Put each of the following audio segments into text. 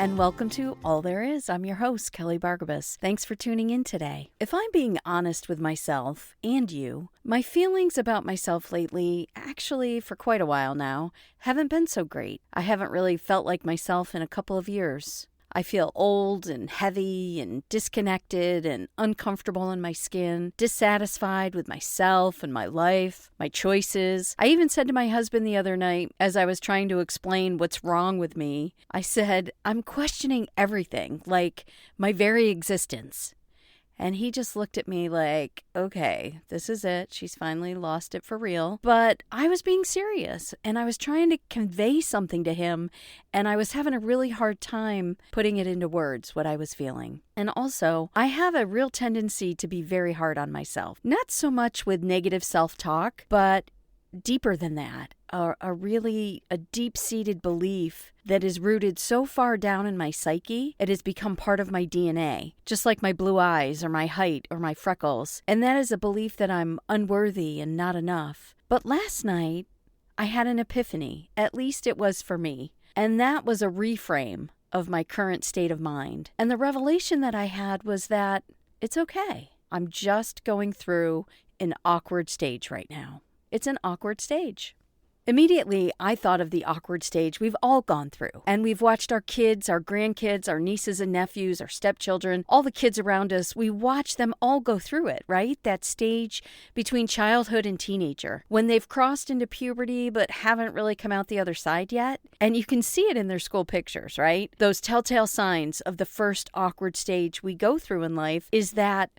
and welcome to All There Is. I'm your host, Kelly Bargabas. Thanks for tuning in today. If I'm being honest with myself and you, my feelings about myself lately, actually for quite a while now, haven't been so great. I haven't really felt like myself in a couple of years. I feel old and heavy and disconnected and uncomfortable in my skin, dissatisfied with myself and my life, my choices. I even said to my husband the other night, as I was trying to explain what's wrong with me, I said, I'm questioning everything, like my very existence. And he just looked at me like, okay, this is it. She's finally lost it for real. But I was being serious and I was trying to convey something to him. And I was having a really hard time putting it into words, what I was feeling. And also, I have a real tendency to be very hard on myself. Not so much with negative self-talk, but deeper than that. A deep-seated belief that is rooted so far down in my psyche, it has become part of my DNA, just like my blue eyes or my height or my freckles. And that is a belief that I'm unworthy and not enough. But last night, I had an epiphany, at least it was for me. And that was a reframe of my current state of mind. And the revelation that I had was that it's okay. I'm just going through an awkward stage right now. It's an awkward stage. Immediately, I thought of the awkward stage we've all gone through. And we've watched our kids, our grandkids, our nieces and nephews, our stepchildren, all the kids around us, we watch them all go through it, right? That stage between childhood and teenager, when they've crossed into puberty but haven't really come out the other side yet. And you can see it in their school pictures, right? Those telltale signs of the first awkward stage we go through in life is that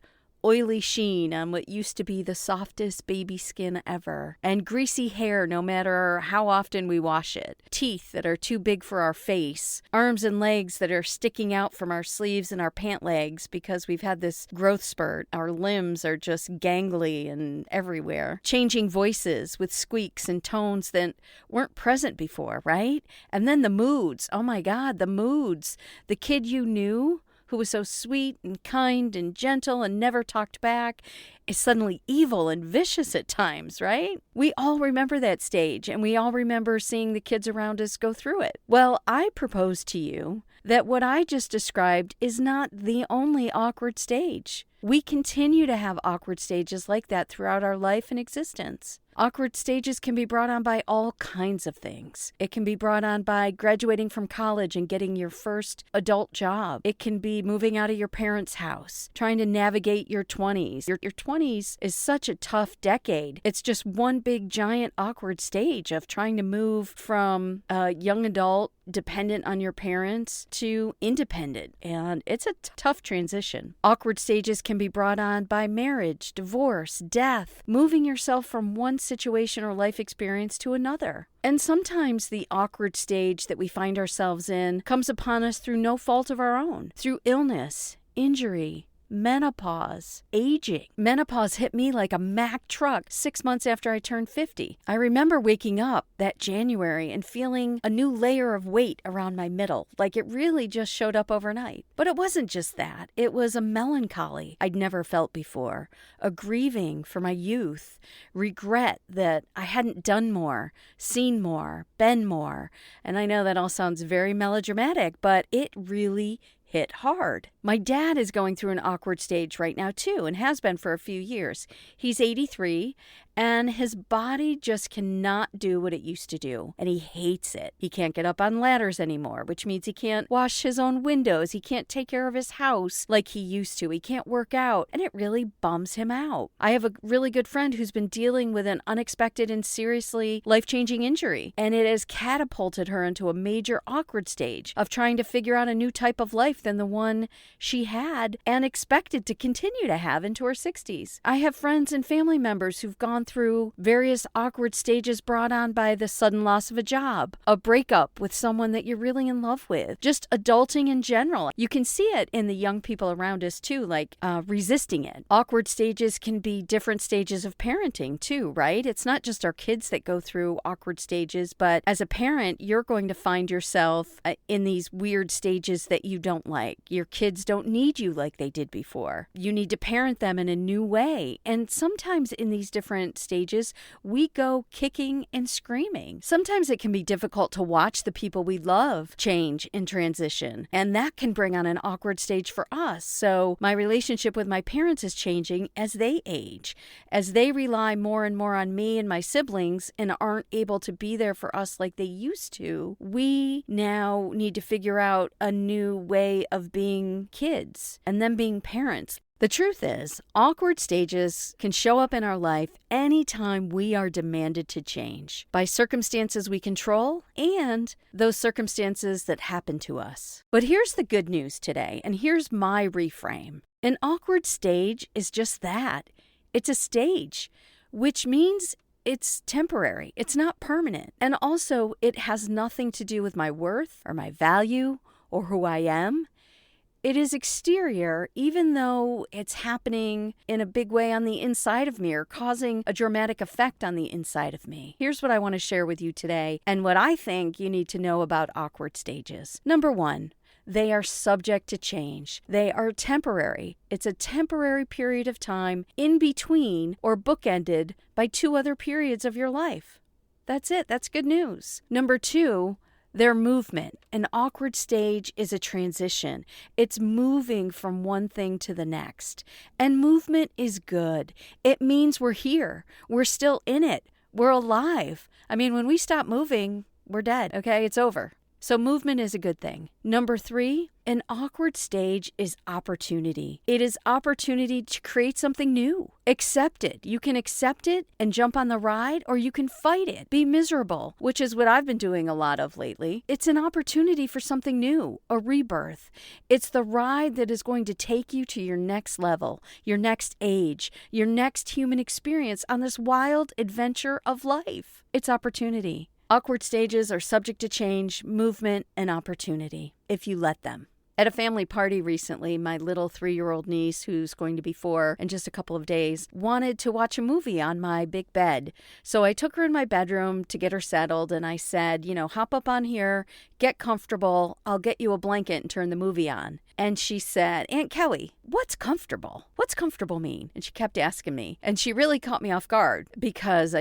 oily sheen on what used to be the softest baby skin ever, and greasy hair no matter how often we wash it, teeth that are too big for our face, arms and legs that are sticking out from our sleeves and our pant legs because we've had this growth spurt, our limbs are just gangly and everywhere, changing voices with squeaks and tones that weren't present before, right? And then the moods, oh my God, the moods, the kid you knew who was so sweet and kind and gentle and never talked back, is suddenly evil and vicious at times, right? We all remember that stage, and we all remember seeing the kids around us go through it. Well, I propose to you that what I just described is not the only awkward stage. We continue to have awkward stages like that throughout our life and existence. Awkward stages can be brought on by all kinds of things. It can be brought on by graduating from college and getting your first adult job. It can be moving out of your parents' house, trying to navigate your 20s. Your 20s is such a tough decade. It's just one big giant awkward stage of trying to move from a young adult dependent on your parents to independent, and it's a tough transition. Awkward stages can be brought on by marriage, divorce, death, moving yourself from one situation or life experience to another. And sometimes the awkward stage that we find ourselves in comes upon us through no fault of our own, through illness, injury, menopause, aging. Menopause hit me like a Mack truck 6 months after I turned 50. I remember waking up that January and feeling a new layer of weight around my middle, like it really just showed up overnight. But it wasn't just that. It was a melancholy I'd never felt before, a grieving for my youth, regret that I hadn't done more, seen more, been more. And I know that all sounds very melodramatic, but it really hit hard. My dad is going through an awkward stage right now too, and has been for a few years. He's 83, and his body just cannot do what it used to do, and he hates it. He can't get up on ladders anymore, which means he can't wash his own windows. He can't take care of his house like he used to. He can't work out, and it really bums him out. I have a really good friend who's been dealing with an unexpected and seriously life-changing injury, and it has catapulted her into a major awkward stage of trying to figure out a new type of life than the one she had and expected to continue to have into her 60s. I have friends and family members who've gone through various awkward stages brought on by the sudden loss of a job, a breakup with someone that you're really in love with, just adulting in general. You can see it in the young people around us too, like resisting it. Awkward stages can be different stages of parenting too, right? It's not just our kids that go through awkward stages, but as a parent, you're going to find yourself in these weird stages that you don't like. Your kids don't need you like they did before. You need to parent them in a new way. And sometimes in these different awkward stages, we go kicking and screaming. Sometimes it can be difficult to watch the people we love change and transition, and that can bring on an awkward stage for us. So my relationship with my parents is changing as they age, as they rely more and more on me and my siblings and aren't able to be there for us like they used to. We now need to figure out a new way of being kids and then being parents. The truth is, awkward stages can show up in our life anytime we are demanded to change by circumstances we control and those circumstances that happen to us. But here's the good news today, and here's my reframe. An awkward stage is just that. It's a stage, which means it's temporary. It's not permanent. And also, it has nothing to do with my worth or my value or who I am. It is exterior, even though it's happening in a big way on the inside of me or causing a dramatic effect on the inside of me. Here's what I want to share with you today and what I think you need to know about awkward stages. Number one, they are subject to change. They are temporary. It's a temporary period of time in between or bookended by two other periods of your life. That's it. That's good news. Number two, their movement. An awkward stage is a transition. It's moving from one thing to the next. And movement is good. It means we're here. We're still in it. We're alive. I mean, when we stop moving, we're dead, okay? It's over. So movement is a good thing. Number three, an awkward stage is opportunity. It is opportunity to create something new. Accept it. You can accept it and jump on the ride, or you can fight it. Be miserable, which is what I've been doing a lot of lately. It's an opportunity for something new, a rebirth. It's the ride that is going to take you to your next level, your next age, your next human experience on this wild adventure of life. It's opportunity. Awkward stages are subject to change, movement, and opportunity, if you let them. At a family party recently, my little 3-year-old niece, who's going to be 4 in just a couple of days, wanted to watch a movie on my big bed. So I took her in my bedroom to get her settled, and I said, hop up on here, get comfortable, I'll get you a blanket and turn the movie on. And she said, Aunt Kelly, what's comfortable? What's comfortable mean? And she kept asking me. And she really caught me off guard because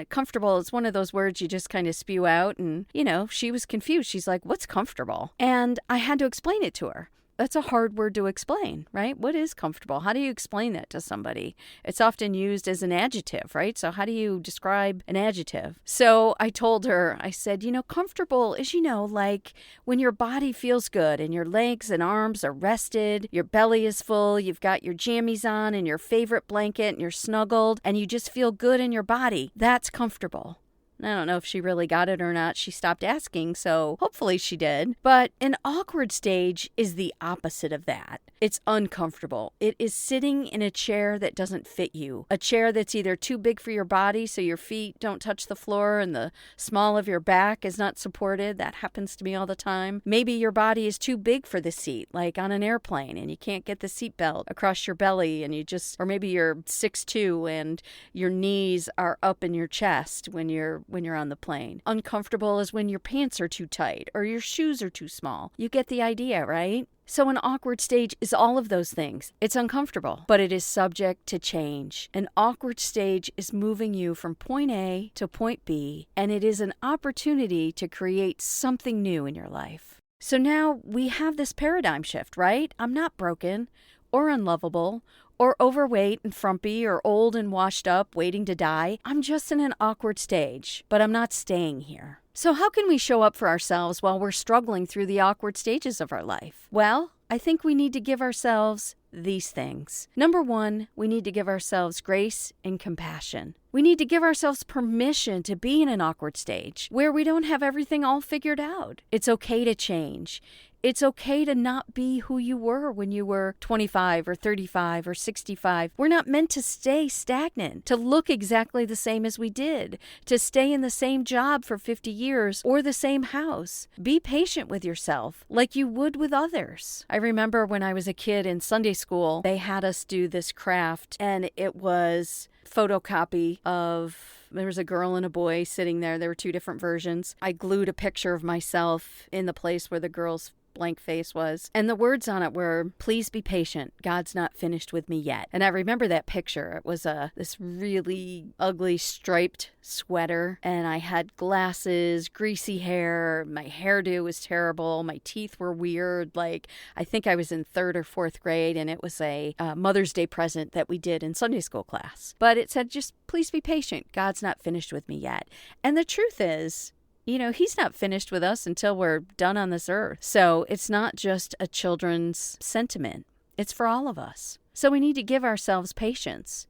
comfortable is one of those words you just kind of spew out. And, she was confused. She's like, what's comfortable? And I had to explain it to her. That's a hard word to explain, right? What is comfortable? How do you explain that to somebody? It's often used as an adjective, right? So how do you describe an adjective? So I told her, I said, comfortable is, like when your body feels good and your legs and arms are rested, your belly is full, you've got your jammies on and your favorite blanket and you're snuggled and you just feel good in your body. That's comfortable. I don't know if she really got it or not. She stopped asking, so hopefully she did. But an awkward stage is the opposite of that. It's uncomfortable. It is sitting in a chair that doesn't fit you. A chair that's either too big for your body so your feet don't touch the floor and the small of your back is not supported. That happens to me all the time. Maybe your body is too big for the seat, like on an airplane, and you can't get the seatbelt across your belly and or maybe you're 6'2" and your knees are up in your chest when you're on the plane. Uncomfortable is when your pants are too tight or your shoes are too small. You get the idea, right? So an awkward stage is all of those things. It's uncomfortable, but it is subject to change. An awkward stage is moving you from point A to point B, and it is an opportunity to create something new in your life. So now we have this paradigm shift, right? I'm not broken or unlovable or overweight and frumpy or old and washed up waiting to die. I'm just in an awkward stage, but I'm not staying here. So how can we show up for ourselves while we're struggling through the awkward stages of our life? Well, I think we need to give ourselves these things. Number one, we need to give ourselves grace and compassion. We need to give ourselves permission to be in an awkward stage where we don't have everything all figured out. It's okay to change. It's okay to not be who you were when you were 25 or 35 or 65. We're not meant to stay stagnant, to look exactly the same as we did, to stay in the same job for 50 years or the same house. Be patient with yourself like you would with others. I remember when I was a kid in Sunday school, they had us do this craft, and it was photocopy of, there was a girl and a boy sitting there. There were 2 different versions. I glued a picture of myself in the place where the girl's blank face was. And the words on it were, "Please be patient. God's not finished with me yet." And I remember that picture. It was this really ugly striped sweater, and I had glasses, greasy hair. My hairdo was terrible. My teeth were weird. Like, I think I was in 3rd or 4th grade, and it was a Mother's Day present that we did in Sunday school class. But it said, just please be patient. God's not finished with me yet. And the truth is, he's not finished with us until we're done on this earth. So it's not just a children's sentiment. It's for all of us. So we need to give ourselves patience,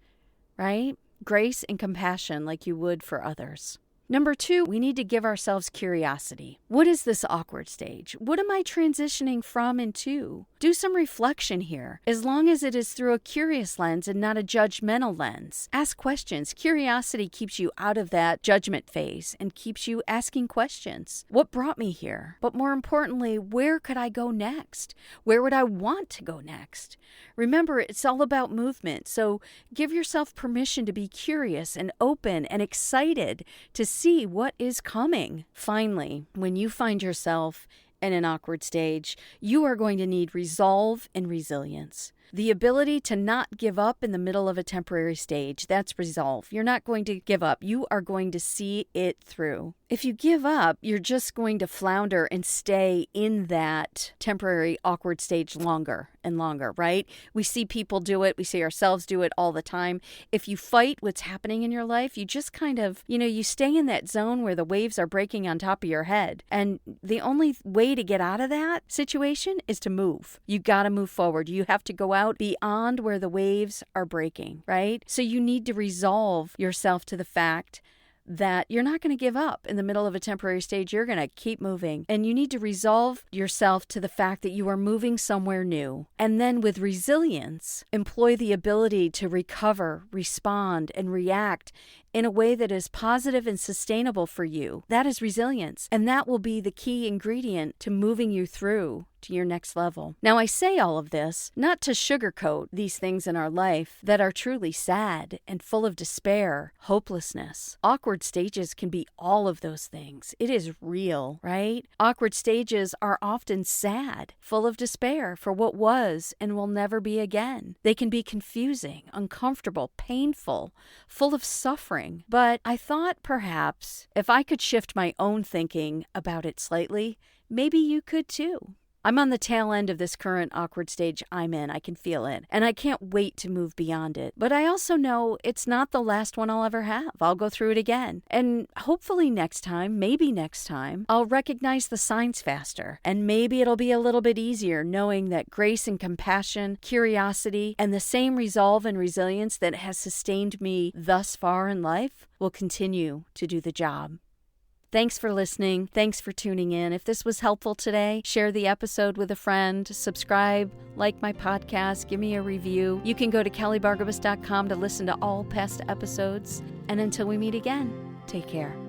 right? Grace and compassion like you would for others. Number 2, we need to give ourselves curiosity. What is this awkward stage? What am I transitioning from and to? Do some reflection here, as long as it is through a curious lens and not a judgmental lens. Ask questions. Curiosity keeps you out of that judgment phase and keeps you asking questions. What brought me here? But more importantly, where could I go next? Where would I want to go next? Remember, it's all about movement, so give yourself permission to be curious and open and excited to see what is coming. Finally, when you find yourself in an awkward stage, you are going to need resolve and resilience. The ability to not give up in the middle of a temporary stage, that's resolve. You're not going to give up. You are going to see it through. If you give up, you're just going to flounder and stay in that temporary awkward stage longer and longer, right? We see people do it. We see ourselves do it all the time. If you fight what's happening in your life, you just kind of, you stay in that zone where the waves are breaking on top of your head. And the only way to get out of that situation is to move. You got to move forward. You have to go out beyond where the waves are breaking, right? So you need to resolve yourself to the fact that you're not going to give up in the middle of a temporary stage. You're going to keep moving. And you need to resolve yourself to the fact that you are moving somewhere new. And then with resilience, employ the ability to recover, respond, and react in a way that is positive and sustainable for you. That is resilience. And that will be the key ingredient to moving you through to your next level. Now, I say all of this not to sugarcoat these things in our life that are truly sad and full of despair, hopelessness. Awkward stages can be all of those things. It is real, right? Awkward stages are often sad, full of despair for what was and will never be again. They can be confusing, uncomfortable, painful, full of suffering. But I thought perhaps if I could shift my own thinking about it slightly, maybe you could too. I'm on the tail end of this current awkward stage I'm in. I can feel it. And I can't wait to move beyond it. But I also know it's not the last one I'll ever have. I'll go through it again. And hopefully next time, maybe next time, I'll recognize the signs faster. And maybe it'll be a little bit easier knowing that grace and compassion, curiosity, and the same resolve and resilience that has sustained me thus far in life will continue to do the job. Thanks for listening. Thanks for tuning in. If this was helpful today, share the episode with a friend, subscribe, like my podcast, give me a review. You can go to kellybargabas.com to listen to all past episodes. And until we meet again, take care.